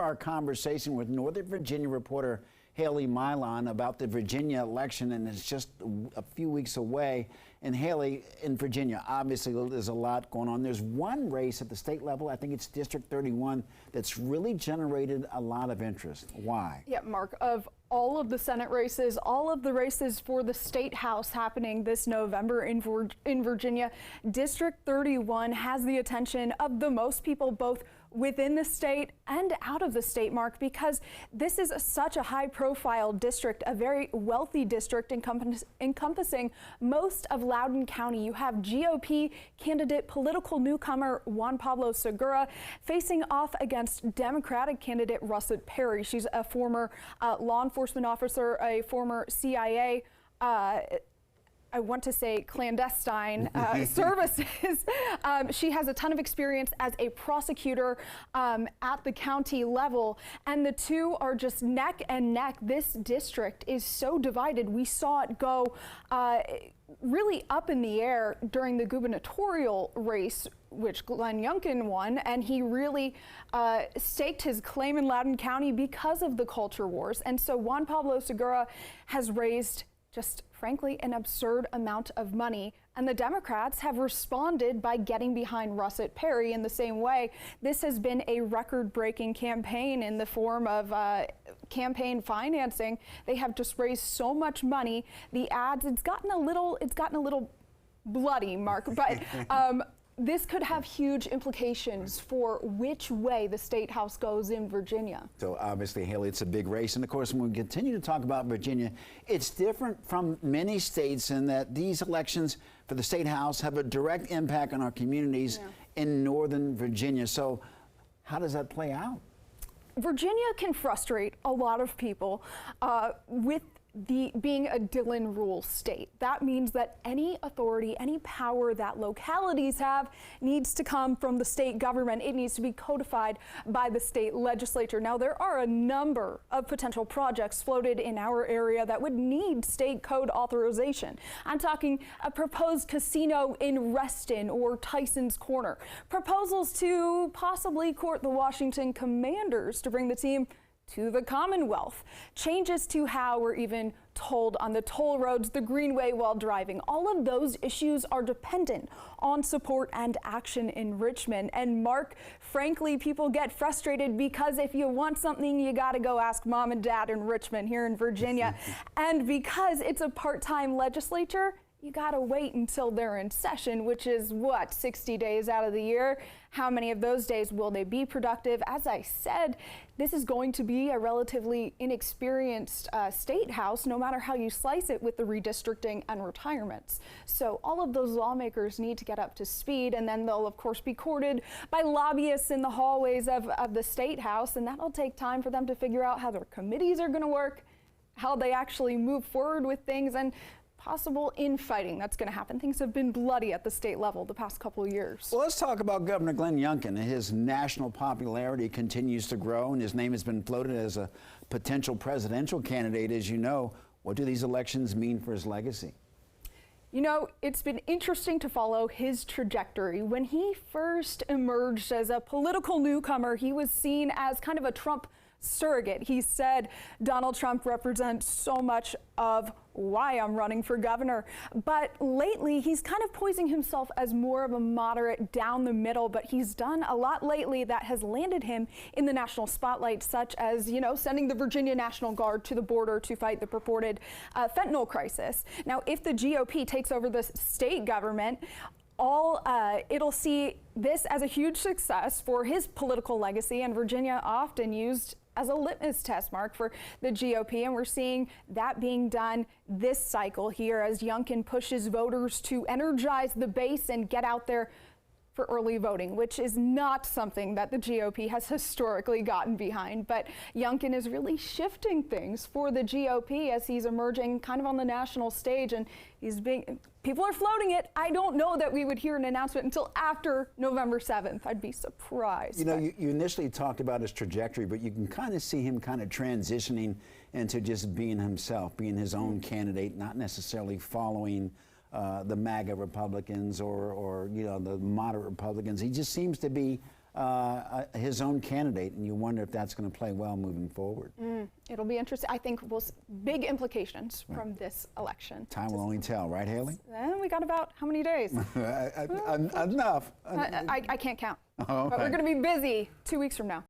our conversation with Northern Virginia reporter Hayley Milon about the Virginia election, and it's just a few weeks away. And Hayley, in Virginia, obviously there's a lot going on. There's one race at the state level, I think it's District 31, that's really generated a lot of interest. Why? Yeah, Mark, of all of the Senate races, all of the races for the State House happening this November in Virginia, District 31 has the attention of the most people, both within the state and out of the state, Mark, because this is such a high-profile district, a very wealthy district encompassing most of Loudoun County. You have GOP candidate, political newcomer Juan Pablo Segura facing off against Democratic candidate Russet Perry. She's a former law enforcement officer, a former CIA I want to say clandestine services. She has a ton of experience as a prosecutor at the county level, and the two are just neck and neck. This district is so divided. We saw it go really up in the air during the gubernatorial race, which Glenn Youngkin won, and he really staked his claim in Loudoun County because of the culture wars. And so Juan Pablo Segura has raised just frankly an absurd amount of money, and the Democrats have responded by getting behind Russet Perry in the same way. This has been a record-breaking campaign in the form of campaign financing. They have just raised so much money. The ads, it's gotten a little bloody, Mark, but this could have huge implications for which way the State House goes in Virginia. So obviously, Hayley, it's a big race. And of course, when we continue to talk about Virginia, it's different from many states in that these elections for the State House have a direct impact on our communities in Northern Virginia. So how does that play out? Virginia can frustrate a lot of people with being a Dillon rule state. That means that any authority, any power that localities have needs to come from the state government. It needs to be codified by the state legislature. Now, there are a number of potential projects floated in our area that would need state code authorization. I'm talking a proposed casino in Reston or Tyson's Corner, proposals to possibly court the Washington Commanders to bring the team to the Commonwealth, changes to how we're even tolled on the toll roads, the Greenway while driving. All of those issues are dependent on support and action in Richmond. And Mark, frankly, people get frustrated because if you want something, you got to go ask mom and dad in Richmond here in Virginia. And because it's a part-time legislature, you got to wait until they're in session, which is what, 60 days out of the year? How many of those days will they be productive? As I said, this is going to be a relatively inexperienced state house, no matter how you slice it with the redistricting and retirements. So all of those lawmakers need to get up to speed, and then they'll of course be courted by lobbyists in the hallways of the state house, and that'll take time for them to figure out how their committees are going to work, how they actually move forward with things, and possible infighting that's going to happen. Things have been bloody at the state level the past couple of years. Well, let's talk about Governor Glenn Youngkin. His national popularity continues to grow, and his name has been floated as a potential presidential candidate. As you know, what do these elections mean for his legacy? You know, it's been interesting to follow his trajectory. When he first emerged as a political newcomer, he was seen as kind of a Trump surrogate. He said Donald Trump represents so much of why I'm running for governor. But lately, he's kind of poising himself as more of a moderate down the middle, but he's done a lot lately that has landed him in the national spotlight, such as, you know, sending the Virginia National Guard to the border to fight the purported fentanyl crisis. Now, if the GOP takes over the state government, it'll see this as a huge success for his political legacy, and Virginia often used as a litmus test, Mark, for the GOP, and we're seeing that being done this cycle here as Youngkin pushes voters to energize the base and get out there for early voting, which is not something that the GOP has historically gotten behind. But Youngkin is really shifting things for the GOP as he's emerging kind of on the national stage, and people are floating it. I don't know that we would hear an announcement until after November 7th. I'd be surprised. You know, you initially talked about his trajectory, but you can kind of see him kind of transitioning into just being himself, being his own candidate, not necessarily following the MAGA Republicans or you know, the moderate Republicans. He just seems to be his own candidate, and you wonder if that's going to play well moving forward. It'll be interesting. I think big implications from this election. Time will only tell, right, Haley? We got about how many days? Enough. I can't count. Oh, but we're going to be busy 2 weeks from now.